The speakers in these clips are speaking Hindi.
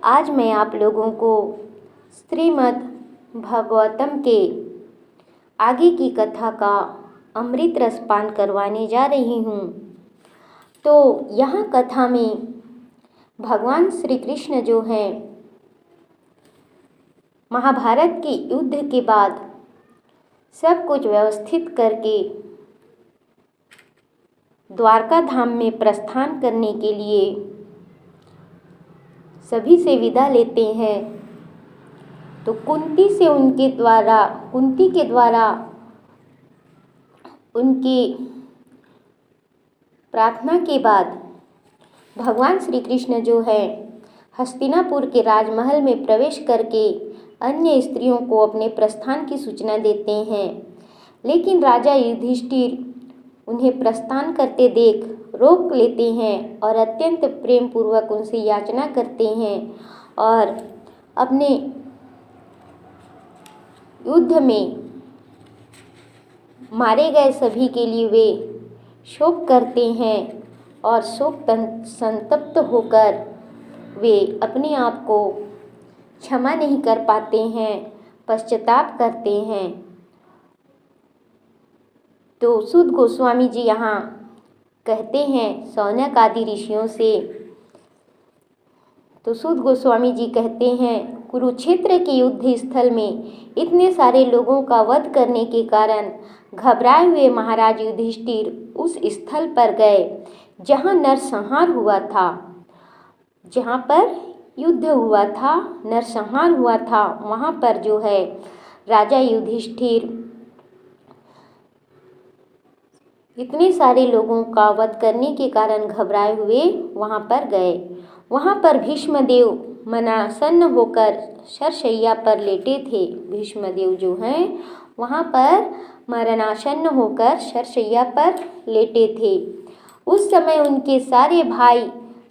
आज मैं आप लोगों को श्रीमद् भागवतम के आगे की कथा का अमृत रसपान करवाने जा रही हूँ। तो यहाँ कथा में भगवान श्री कृष्ण जो हैं महाभारत के युद्ध के बाद सब कुछ व्यवस्थित करके द्वारका धाम में प्रस्थान करने के लिए सभी से विदा लेते हैं। तो कुंती के द्वारा उनकी प्रार्थना के बाद भगवान श्री कृष्ण जो है हस्तिनापुर के राजमहल में प्रवेश करके अन्य स्त्रियों को अपने प्रस्थान की सूचना देते हैं। लेकिन राजा युधिष्ठिर उन्हें प्रस्थान करते देख रोक लेते हैं और अत्यंत प्रेम पूर्वक उनसे याचना करते हैं और अपने युद्ध में मारे गए सभी के लिए वे शोक करते हैं और शोक संतप्त होकर वे अपने आप को क्षमा नहीं कर पाते हैं, पश्चाताप करते हैं। तो सूत गोस्वामी जी यहाँ कहते हैं शौनक आदि ऋषियों से। तो सूत गोस्वामी जी कहते हैं कुरुक्षेत्र के युद्ध स्थल में इतने सारे लोगों का वध करने के कारण घबराए हुए महाराज युधिष्ठिर उस स्थल पर गए जहाँ नरसंहार हुआ था, जहाँ पर युद्ध हुआ था, नरसंहार हुआ था। वहाँ पर जो है राजा युधिष्ठिर इतने सारे लोगों का वध करने के कारण घबराए हुए वहाँ पर गए। वहाँ पर भीष्मदेव मरणासन्न होकर शरशैया पर लेटे थे। भीष्मदेव जो हैं वहाँ पर मरणासन्न होकर शरशैया पर लेटे थे। उस समय उनके सारे भाई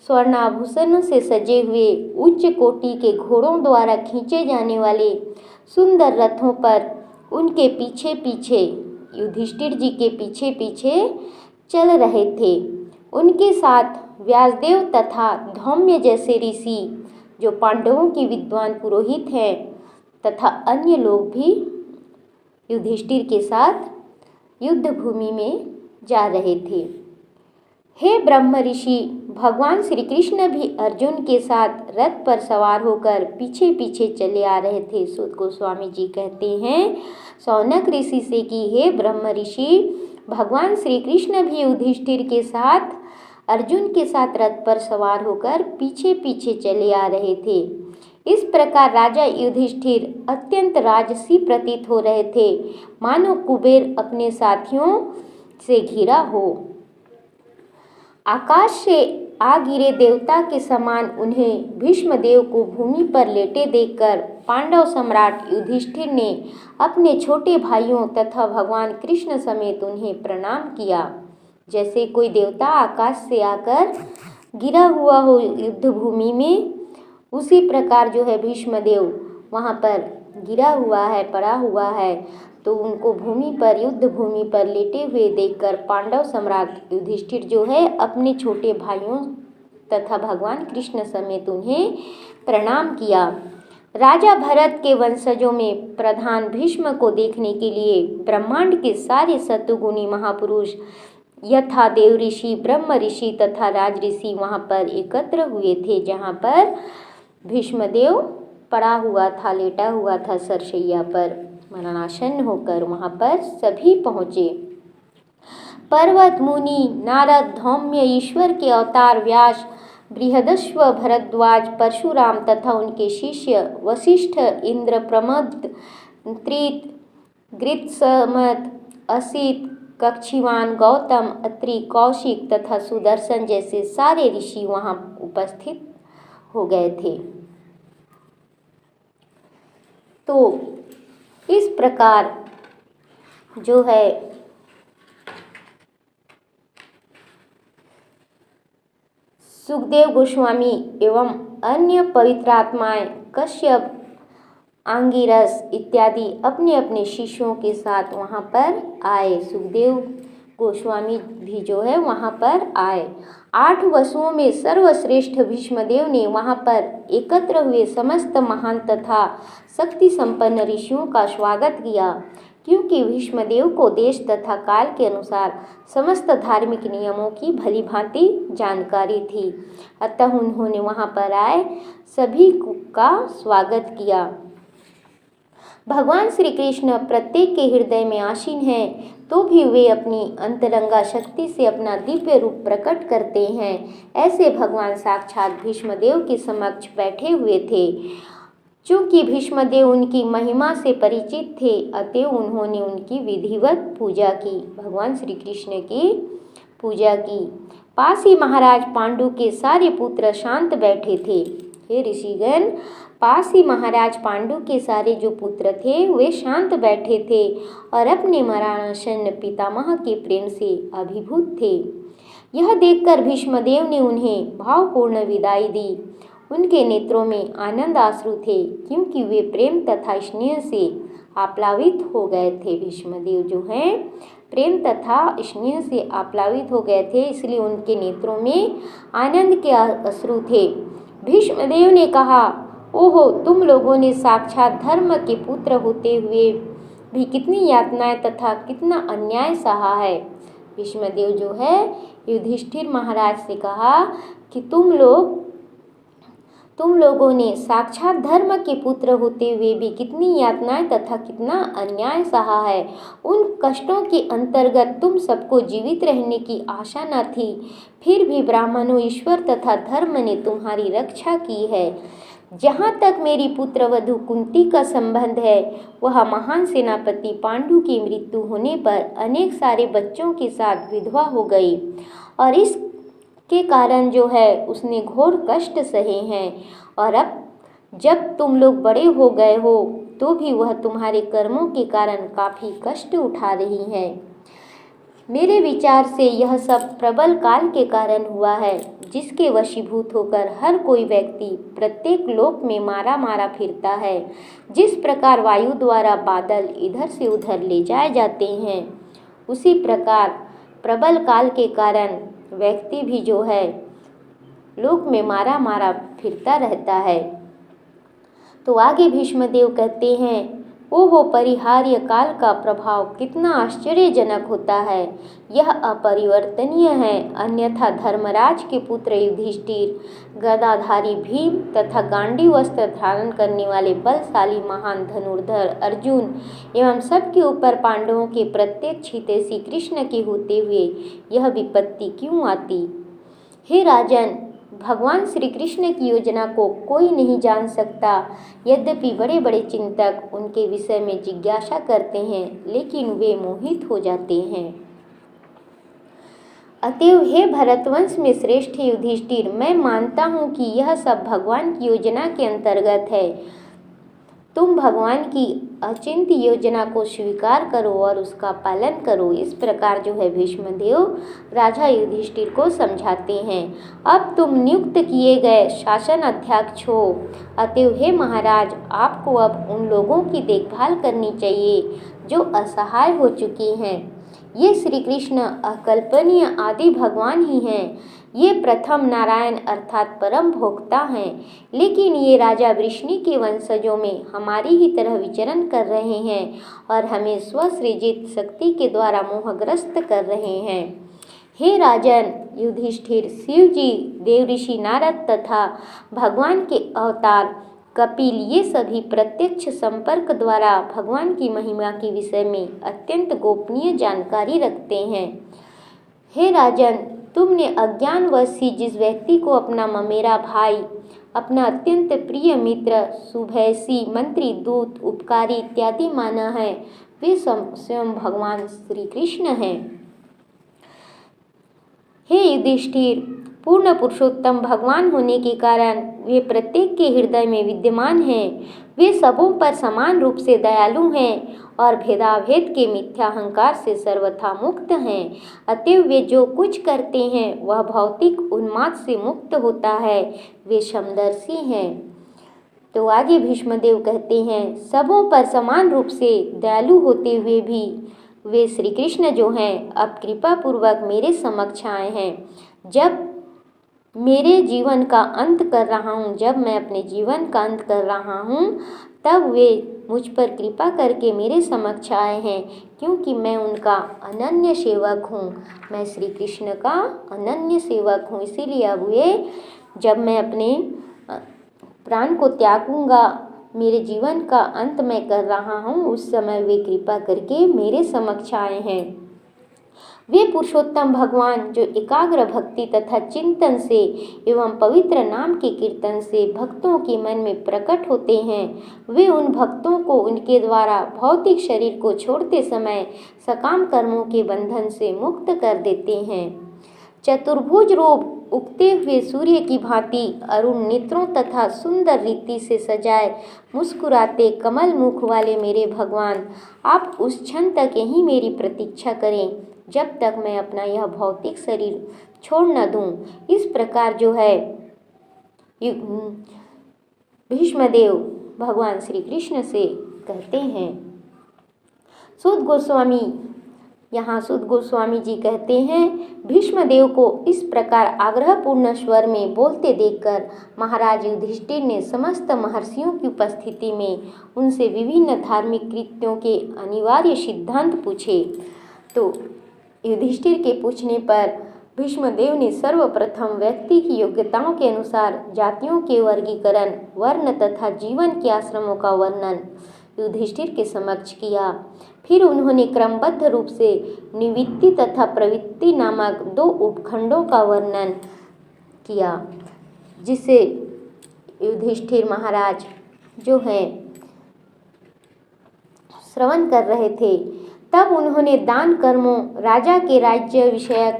स्वर्णाभूषणों से सजे हुए उच्च कोटि के घोड़ों द्वारा खींचे जाने वाले सुंदर रथों पर उनके पीछे पीछे युधिष्ठिर जी के पीछे पीछे चल रहे थे। उनके साथ व्यासदेव तथा धौम्य जैसे ऋषि जो पांडवों के विद्वान पुरोहित हैं तथा अन्य लोग भी युधिष्ठिर के साथ युद्ध भूमि में जा रहे थे। हे ब्रह्म ऋषि, भगवान श्री कृष्ण भी अर्जुन के साथ रथ पर सवार होकर पीछे पीछे चले आ रहे थे। सूत गोस्वामी जी कहते हैं शौनक ऋषि से कि हे ब्रह्म ऋषि, भगवान श्री कृष्ण भी युधिष्ठिर के साथ अर्जुन के साथ रथ पर सवार होकर पीछे पीछे चले आ रहे थे। इस प्रकार राजा युधिष्ठिर अत्यंत राजसी प्रतीत हो रहे थे, मानो कुबेर अपने साथियों से घिरा हो। आकाश से आ गिरे देवता के समान उन्हें भीष्मदेव को भूमि पर लेटे देखकर पांडव सम्राट युधिष्ठिर ने अपने छोटे भाइयों तथा भगवान कृष्ण समेत उन्हें प्रणाम किया। जैसे कोई देवता आकाश से आकर गिरा हुआ हो युद्ध भूमि में, उसी प्रकार जो है भीष्मदेव वहाँ पर गिरा हुआ है, पड़ा हुआ है। तो उनको भूमि पर, युद्ध भूमि पर लेटे हुए देखकर पांडव सम्राट युधिष्ठिर जो है अपने छोटे भाइयों तथा भगवान कृष्ण समेत उन्हें प्रणाम किया। राजा भरत के वंशजों में प्रधान भीष्म को देखने के लिए ब्रह्मांड के सारे सतुगुणी महापुरुष यथा देव ऋषि, ब्रह्म ऋषि तथा राज ऋषि वहाँ पर एकत्र हुए थे, जहाँ पर भीष्मदेव पड़ा हुआ था, लेटा हुआ था सरशैया पर मरणासन्न होकर। वहाँ पर सभी पहुँचे। पर्वत, मुनि, नारद, धौम्य, ईश्वर के अवतार व्यास, बृहदस्व, भरद्वाज, परशुराम तथा उनके शिष्य वशिष्ठ, इंद्र, प्रमद, त्रित, गृत्समत, असित, कक्षिवान, गौतम, अत्रि, कौशिक तथा सुदर्शन जैसे सारे ऋषि वहाँ उपस्थित हो गए थे। तो इस प्रकार जो है सुखदेव गोस्वामी एवं अन्य पवित्र आत्माएं कश्यप, आंगिरस इत्यादि अपने अपने शिष्यों के साथ वहाँ पर आए। सुखदेव गोस्वामी भी जो है वहाँ पर आए। 8 वसुओं में सर्वश्रेष्ठ भीष्मदेव ने वहाँ पर एकत्र हुए समस्त महान तथा शक्ति संपन्न ऋषियों का स्वागत किया, क्योंकि भीष्मदेव को देश तथा काल के अनुसार समस्त धार्मिक नियमों की भली भांति जानकारी थी। अतः उन्होंने वहाँ पर आए सभी का स्वागत किया। भगवान श्री कृष्ण प्रत्येक के हृदय में आसीन हैं, तो भी वे अपनी अंतरंगा शक्ति से अपना दिव्य रूप प्रकट करते हैं। ऐसे भगवान साक्षात भीष्मदेव के समक्ष बैठे हुए थे। चूँकि भीष्मदेव उनकी महिमा से परिचित थे, अतएव उन्होंने उनकी विधिवत पूजा की, भगवान श्री कृष्ण की पूजा की। पास ही महाराज पांडु के सारे पुत्र शांत बैठे थे। हे ऋषिगण, पास ही महाराज पांडु के सारे जो पुत्र थे वे शांत बैठे थे और अपने मरणासन्न पितामह के प्रेम से अभिभूत थे। यह देखकर भीष्मदेव ने उन्हें भावपूर्ण विदाई दी। उनके नेत्रों में आनंद आंसू थे, क्योंकि वे प्रेम तथा स्नेह से आप्लावित हो गए थे। भीष्मदेव जो हैं प्रेम तथा स्नेह से आप्लावित हो गए थे, इसलिए उनके नेत्रों में आनंद के अश्रु थे। भीष्मदेव ने कहा, ओहो, तुम लोगों ने साक्षात धर्म के पुत्र होते हुए भी कितनी यातनाएं तथा कितना अन्याय सहा है। भीष्मदेव जो है युधिष्ठिर महाराज से कहा कि तुम लोगों ने साक्षात धर्म के पुत्र होते हुए भी कितनी यातनाएं तथा कितना अन्याय सहा है। उन कष्टों के अंतर्गत तुम सबको जीवित रहने की आशा न थी, फिर भी ब्राह्मणों, ईश्वर तथा धर्म ने तुम्हारी रक्षा की है। जहाँ तक मेरी पुत्रवधू कुंती का संबंध है, वह महान सेनापति पांडु की मृत्यु होने पर अनेक सारे बच्चों के साथ विधवा हो गई और इसके कारण जो है उसने घोर कष्ट सहे हैं। और अब जब तुम लोग बड़े हो गए हो तो भी वह तुम्हारे कर्मों के कारण काफ़ी कष्ट उठा रही है। मेरे विचार से यह सब प्रबल काल के कारण हुआ है, जिसके वशीभूत होकर हर कोई व्यक्ति प्रत्येक लोक में मारा मारा फिरता है। जिस प्रकार वायु द्वारा बादल इधर से उधर ले जाए जाते हैं, उसी प्रकार प्रबल काल के कारण व्यक्ति भी जो है लोक में मारा मारा फिरता रहता है। तो आगे भीष्मदेव कहते हैं, ओहो, परिहार्य काल का प्रभाव कितना आश्चर्यजनक होता है। यह अपरिवर्तनीय है। अन्यथा धर्मराज के पुत्र युधिष्ठिर, गदाधारी भीम तथा गांडी वस्त्र धारण करने वाले बलशाली महान धनुर्धर अर्जुन एवं सबके ऊपर पांडवों के प्रत्यक्ष हितैषी कृष्ण के होते हुए यह विपत्ति क्यों आती। हे राजन, भगवान श्री कृष्ण की योजना को कोई नहीं जान सकता। यद्यपि बड़े बड़े चिंतक उनके विषय में जिज्ञासा करते हैं, लेकिन वे मोहित हो जाते हैं। अतएव हे भरतवंश में श्रेष्ठ युधिष्ठिर, मैं मानता हूँ कि यह सब भगवान की योजना के अंतर्गत है। तुम भगवान की अचिंत्य योजना को स्वीकार करो और उसका पालन करो। इस प्रकार जो है भीष्मदेव राजा युधिष्ठिर को समझाते हैं। अब तुम नियुक्त किए गए शासन अध्यक्ष हो, अतएव हे महाराज, आपको अब उन लोगों की देखभाल करनी चाहिए जो असहाय हो चुके हैं। ये श्री कृष्ण अकल्पनीय आदि भगवान ही हैं। ये प्रथम नारायण अर्थात परम भोक्ता हैं, लेकिन ये राजा वृष्णि के वंशजों में हमारी ही तरह विचरण कर रहे हैं और हमें स्वसृजित शक्ति के द्वारा मोहग्रस्त कर रहे हैं। हे राजन युधिष्ठिर, शिव जी, देवऋषि नारद तथा भगवान के अवतार कपिल, ये सभी प्रत्यक्ष संपर्क द्वारा भगवान की महिमा के विषय में अत्यंत गोपनीय जानकारी रखते हैं। हे राजन, तुमने अज्ञानवश ही जिस व्यक्ति को अपना ममेरा भाई, अपना अत्यंत प्रिय मित्र, शुभैषी, मंत्री, दूत, उपकारी इत्यादि माना है, वे स्वयं भगवान श्री कृष्ण हैं। हे युधिष्ठिर, पूर्ण पुरुषोत्तम भगवान होने के कारण वे प्रत्येक के हृदय में विद्यमान हैं। वे सबों पर समान रूप से दयालु हैं और भेदाभेद के मिथ्याहंकार से सर्वथा मुक्त हैं। अतएव वे जो कुछ करते हैं वह भौतिक उन्माद से मुक्त होता है। वे समदर्शी हैं। तो आगे भीष्मदेव कहते हैं, सबों पर समान रूप से दयालु होते हुए भी वे श्री कृष्ण जो हैं अब कृपा पूर्वक मेरे समक्ष आए हैं। जब मेरे जीवन का अंत कर रहा हूँ, जब मैं अपने जीवन का अंत कर रहा हूँ, तब वे मुझ पर कृपा करके मेरे समक्ष आए हैं, क्योंकि मैं उनका अनन्य सेवक हूँ। मैं श्री कृष्ण का अनन्य सेवक हूँ। इसीलिए अब वे, जब मैं अपने प्राण को त्यागूंगा, मेरे जीवन का अंत मैं कर रहा हूँ, उस समय वे कृपा करके मेरे समक्ष आए हैं। वे पुरुषोत्तम भगवान जो एकाग्र भक्ति तथा चिंतन से एवं पवित्र नाम के कीर्तन से भक्तों के मन में प्रकट होते हैं, वे उन भक्तों को उनके द्वारा भौतिक शरीर को छोड़ते समय सकाम कर्मों के बंधन से मुक्त कर देते हैं। चतुर्भुज रूप उगते हुए सूर्य की भांति अरुण नेत्रों तथा सुंदर रीति से सजाए मुस्कुराते कमल मुख वाले मेरे भगवान, आप उस क्षण तक यही मेरी प्रतीक्षा करें जब तक मैं अपना यह भौतिक शरीर छोड़ न दूं। इस प्रकार जो है भीष्मदेव भगवान श्री कृष्ण से कहते हैं। सूत गोस्वामी, यहाँ सूत गोस्वामी जी कहते हैं, भीष्मदेव को इस प्रकार आग्रहपूर्ण स्वर में बोलते देखकर महाराज युधिष्ठिर ने समस्त महर्षियों की उपस्थिति में उनसे विभिन्न धार्मिक कृत्यों के अनिवार्य सिद्धांत पूछे। तो युधिष्ठिर के पूछने पर भीष्मदेव ने सर्वप्रथम व्यक्ति की योग्यताओं के अनुसार जातियों के वर्गीकरण, वर्ण तथा जीवन के आश्रमों का वर्णन युधिष्ठिर के समक्ष किया। फिर उन्होंने क्रमबद्ध रूप से निवृत्ति तथा प्रवृत्ति नामक 2 उपखंडों का वर्णन किया, जिसे युधिष्ठिर महाराज जो है श्रवण कर रहे थे। तब उन्होंने दान कर्मों, राजा के राज्य विषयक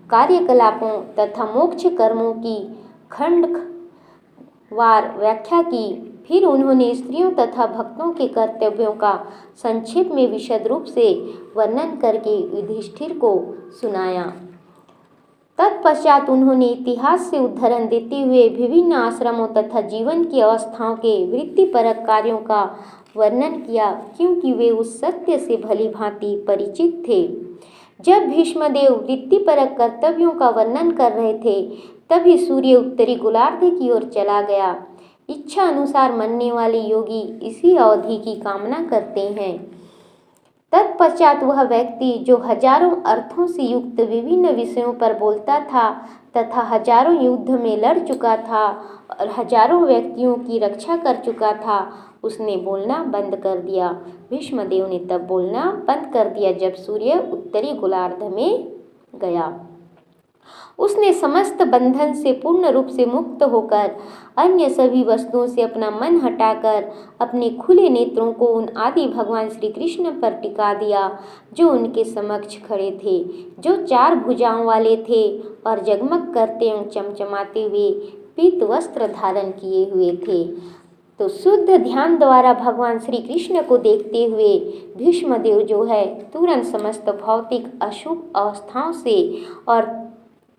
कार्यकलापों तथा मोक्ष कर्मों की खंडवार व्याख्या की। फिर उन्होंने स्त्रियों तथा भक्तों के कर्तव्यों का संक्षेप में विशद रूप से वर्णन करके युधिष्ठिर को सुनाया। तत्पश्चात उन्होंने इतिहास से उद्धरण देते हुए विभिन्न आश्रमों तथा जीवन की अवस्थाओं के वृत्तिपरक कार्यों का वर्णन किया, क्योंकि वे उस सत्य से भली भांति परिचित थे। जब भीष्मदेव वृत्तिपरक कर्तव्यों का वर्णन कर रहे थे, तभी सूर्य उत्तरी गोलार्ध की ओर चला गया। इच्छा अनुसार मरने वाले योगी इसी अवधि की कामना करते हैं। तत्पश्चात वह व्यक्ति जो हजारों अर्थों से युक्त विभिन्न विषयों पर बोलता था तथा हजारों युद्ध में लड़ चुका था और हजारों व्यक्तियों की रक्षा कर चुका था, उसने बोलना बंद कर दिया। भीष्मदेव ने तब बोलना बंद कर दिया जब सूर्य उत्तरी गोलार्ध में गया। उसने समस्त बंधन से पूर्ण रूप से मुक्त होकर अन्य सभी वस्तुओं से अपना मन हटाकर अपने खुले नेत्रों को उन आदि भगवान श्री कृष्ण पर टिका दिया, जो उनके समक्ष खड़े थे, जो 4 भुजाओं वाले थे और जगमग करते एवं चमचमाते हुए पीत वस्त्र धारण किए हुए थे। तो शुद्ध ध्यान द्वारा भगवान श्री कृष्ण को देखते हुए भीष्मदेव जो है तुरंत समस्त भौतिक अशुभ अवस्थाओं से और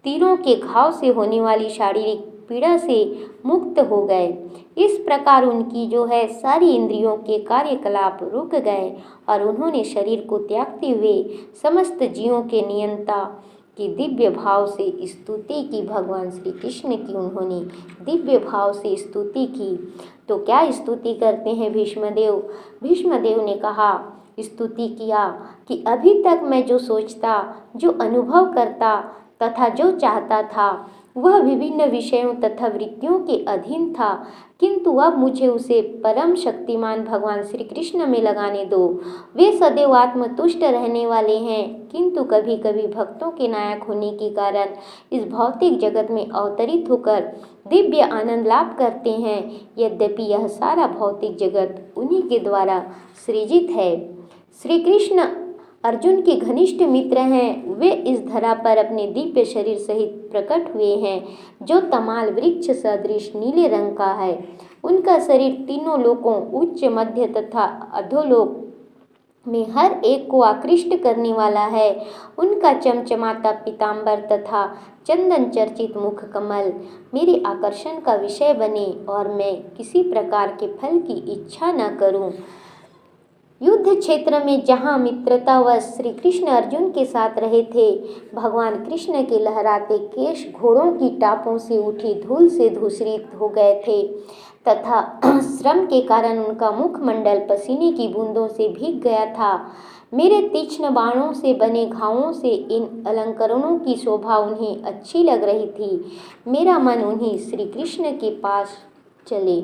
तीरों के घाव से होने वाली शारीरिक पीड़ा से मुक्त हो गए। इस प्रकार उनकी जो है सारी इंद्रियों के कार्यकलाप रुक गए और उन्होंने शरीर को त्यागते हुए समस्त जीवों के नियंता की दिव्य भाव से स्तुति की। भगवान श्री कृष्ण की उन्होंने दिव्य भाव से स्तुति की। तो क्या स्तुति करते हैं भीष्मदेव? भीष्मदेव ने कहा, स्तुति किया कि अभी तक मैं जो सोचता, जो अनुभव करता तथा जो चाहता था वह विभिन्न विषयों तथा वृत्तियों के अधीन था, किंतु अब मुझे उसे परम शक्तिमान भगवान श्री कृष्ण में लगाने दो। वे सदैव आत्मतुष्ट रहने वाले हैं, किंतु कभी कभी भक्तों के नायक होने के कारण इस भौतिक जगत में अवतरित होकर दिव्य आनंद लाभ करते हैं। यद्यपि यह सारा भौतिक जगत उन्हीं के द्वारा सृजित है। श्री कृष्ण अर्जुन के घनिष्ठ मित्र हैं। वे इस धरा पर अपने दिव्य शरीर सहित प्रकट हुए हैं, जो तमाल वृक्ष सदृश नीले रंग का है। उनका शरीर तीनों लोकों, उच्च, मध्य तथा अधोलोक में हर एक को आकृष्ट करने वाला है। उनका चमचमाता पीतांबर तथा चंदन चर्चित मुख कमल मेरे आकर्षण का विषय बने और मैं किसी प्रकार के फल की इच्छा न करूं। युद्ध क्षेत्र में जहाँ मित्रतावश श्री कृष्ण अर्जुन के साथ रहे थे, भगवान कृष्ण के लहराते केश घोड़ों की टापों से उठी धूल से धूसरित हो गए थे तथा श्रम के कारण उनका मुखमंडल पसीने की बूंदों से भीग गया था। मेरे तीक्ष्ण बाणों से बने घावों से इन अलंकरणों की शोभा उन्हें अच्छी लग रही थी। मेरा मन उन्हीं श्री कृष्ण के पास चले।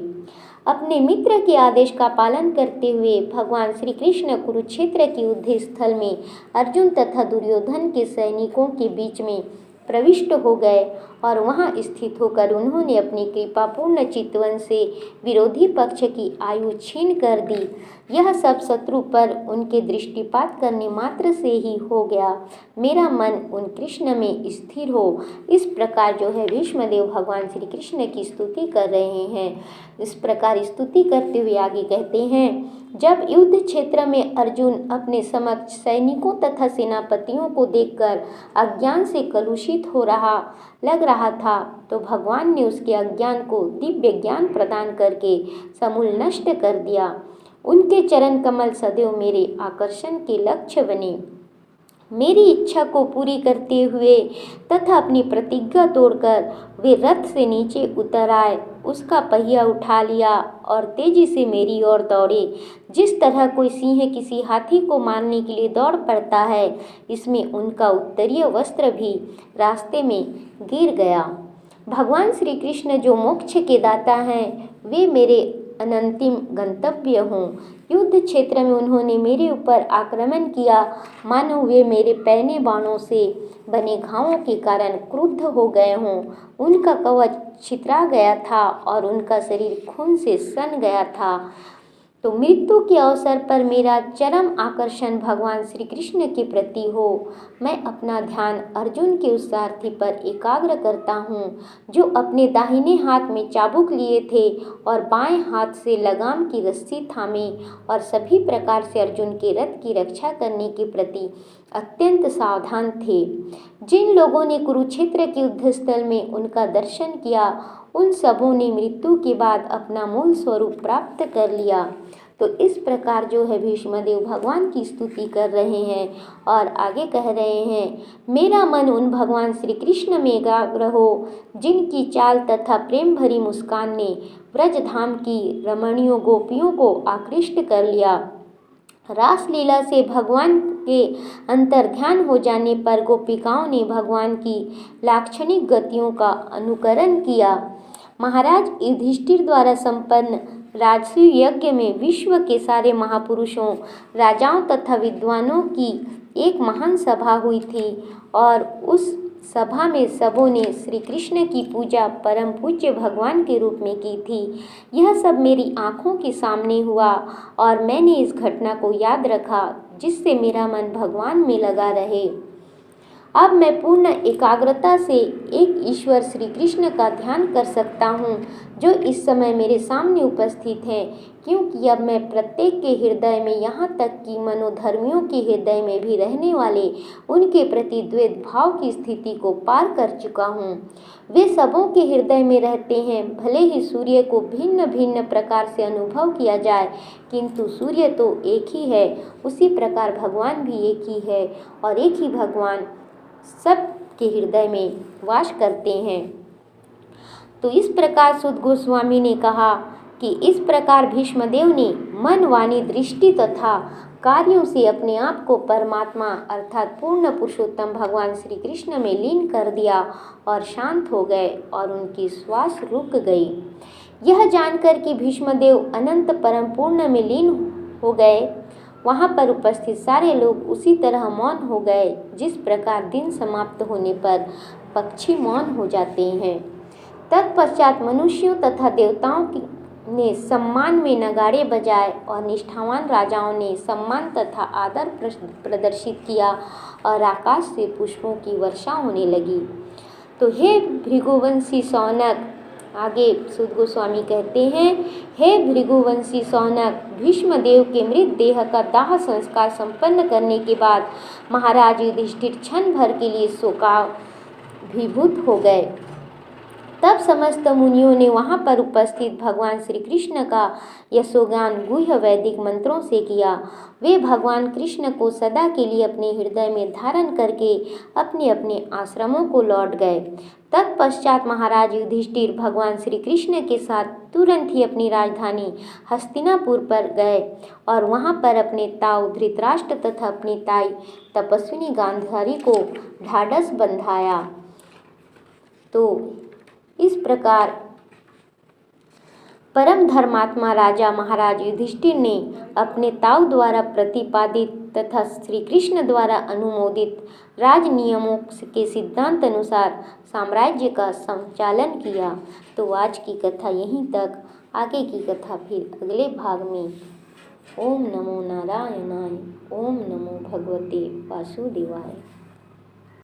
अपने मित्र के आदेश का पालन करते हुए भगवान श्री कृष्ण कुरुक्षेत्र के युद्ध स्थल में अर्जुन तथा दुर्योधन के सैनिकों के बीच में प्रविष्ट हो गए और वहां स्थित होकर उन्होंने अपनी कृपापूर्ण चितवन से विरोधी पक्ष की आयु छीन कर दी। यह सब शत्रु पर उनके दृष्टिपात करने मात्र से ही हो गया। मेरा मन उन कृष्ण में स्थिर हो। इस प्रकार जो है भीष्मदेव भगवान श्री कृष्ण की स्तुति कर रहे हैं। इस प्रकार स्तुति करते हुए आगे कहते हैं, जब युद्ध क्षेत्र में अर्जुन अपने समक्ष सैनिकों तथा सेनापतियों को देखकर अज्ञान से कलुषित हो रहा लग रहा था, तो भगवान ने उसके अज्ञान को दिव्य ज्ञान प्रदान करके समूल नष्ट कर दिया। उनके चरण कमल सदैव मेरे आकर्षण के लक्ष्य बने। मेरी इच्छा को पूरी करते हुए तथा अपनी प्रतिज्ञा तोड़कर वे रथ से नीचे उतर आए, उसका पहिया उठा लिया और तेजी से मेरी ओर दौड़े। जिस तरह कोई सिंह किसी हाथी को मारने के लिए दौड़ पड़ता है, इसमें उनका उत्तरीय वस्त्र भी रास्ते में गिर गया। भगवान श्री कृष्ण जो मोक्ष के दाता हैं, वे मेरे अनंतिम गंतव्य हों। युद्ध क्षेत्र में उन्होंने मेरे ऊपर आक्रमण किया, मानो वे मेरे पैने बाणों से बने घावों के कारण क्रुद्ध हो गए हों। उनका कवच छितरा गया था और उनका शरीर खून से सन गया था। तो मृत्यु के अवसर पर मेरा चरम आकर्षण भगवान श्री कृष्ण के प्रति हो। मैं अपना ध्यान अर्जुन के उस सारथी पर एकाग्र करता हूँ, जो अपने दाहिने हाथ में चाबुक लिए थे और बाएं हाथ से लगाम की रस्सी थामे और सभी प्रकार से अर्जुन के रथ की रक्षा करने के प्रति अत्यंत सावधान थे। जिन लोगों ने कुरुक्षेत्र के युद्ध स्थल में उनका दर्शन किया, उन सबों ने मृत्यु के बाद अपना मूल स्वरूप प्राप्त कर लिया। तो इस प्रकार जो है भीष्मदेव भगवान की स्तुति कर रहे हैं और आगे कह रहे हैं, मेरा मन उन भगवान श्री कृष्ण में एकाग्र हो, जिनकी चाल तथा प्रेम भरी मुस्कान ने ब्रजधाम की रमणीयों गोपियों को आकृष्ट कर लिया। रासलीला से भगवान के अंतर्ध्यान हो जाने पर गोपिकाओं ने भगवान की लाक्षणिक गतियों का अनुकरण किया। महाराज युधिष्ठिर द्वारा संपन्न राजसूय यज्ञ में विश्व के सारे महापुरुषों, राजाओं तथा विद्वानों की एक महान सभा हुई थी और उस सभा में सबों ने श्री कृष्ण की पूजा परम पूज्य भगवान के रूप में की थी। यह सब मेरी आँखों के सामने हुआ और मैंने इस घटना को याद रखा, जिससे मेरा मन भगवान में लगा रहे। अब मैं पूर्ण एकाग्रता से एक ईश्वर श्री कृष्ण का ध्यान कर सकता हूँ, जो इस समय मेरे सामने उपस्थित हैं, क्योंकि अब मैं प्रत्येक के हृदय में, यहाँ तक कि मनोधर्मियों के हृदय में भी रहने वाले उनके प्रति द्वैत भाव की स्थिति को पार कर चुका हूँ। वे सबों के हृदय में रहते हैं। भले ही सूर्य को भिन्न भिन्न प्रकार से अनुभव किया जाए, किंतु सूर्य तो एक ही है। उसी प्रकार भगवान भी एक ही है और एक ही भगवान सब के हृदय में वास करते हैं। तो इस प्रकार सुत गोस्वामी ने कहा कि इस प्रकार भीष्मदेव ने मन, वाणी, दृष्टि तथा कार्यों से अपने आप को परमात्मा अर्थात पूर्ण पुरुषोत्तम भगवान श्री कृष्ण में लीन कर दिया और शांत हो गए और उनकी श्वास रुक गई। यह जानकर कि भीष्मदेव अनंत परम पूर्ण में लीन हो गए, वहाँ पर उपस्थित सारे लोग उसी तरह मौन हो गए, जिस प्रकार दिन समाप्त होने पर पक्षी मौन हो जाते हैं। तत्पश्चात मनुष्यों तथा देवताओं ने सम्मान में नगाड़े बजाए और निष्ठावान राजाओं ने सम्मान तथा आदर प्रदर्शित किया और आकाश से पुष्पों की वर्षा होने लगी। तो हे भृगुवंशी शौनक, आगे सुत गोस्वामी कहते हैं, हे भृगुवंशी शौनक, भीष्मदेव के मृत देह का दाह संस्कार संपन्न करने के बाद महाराज युधिष्ठिर क्षण भर के लिए शोकाभिभूत हो गए। तब समस्त मुनियों ने वहाँ पर उपस्थित भगवान श्री कृष्ण का यशोगान गुह्य वैदिक मंत्रों से किया। वे भगवान कृष्ण को सदा के लिए अपने हृदय में धारण करके अपने अपने आश्रमों को लौट गए। तत्पश्चात महाराज युधिष्ठिर भगवान श्री कृष्ण के साथ तुरंत ही अपनी राजधानी हस्तिनापुर पर गए और वहाँ पर अपने ताऊ धृतराष्ट्र तथा अपनी ताई तपस्विनी गांधारी को ढाढ़स बंधाया। तो इस प्रकार परम धर्मात्मा राजा महाराज युधिष्ठिर ने अपने ताऊ द्वारा प्रतिपादित तथा श्री कृष्ण द्वारा अनुमोदित राज नियमों के सिद्धांत अनुसार साम्राज्य का संचालन किया। तो आज की कथा यहीं तक, आगे की कथा फिर अगले भाग में। ओम नमो नारायणाय, ओम नमो भगवते वासुदेवाय।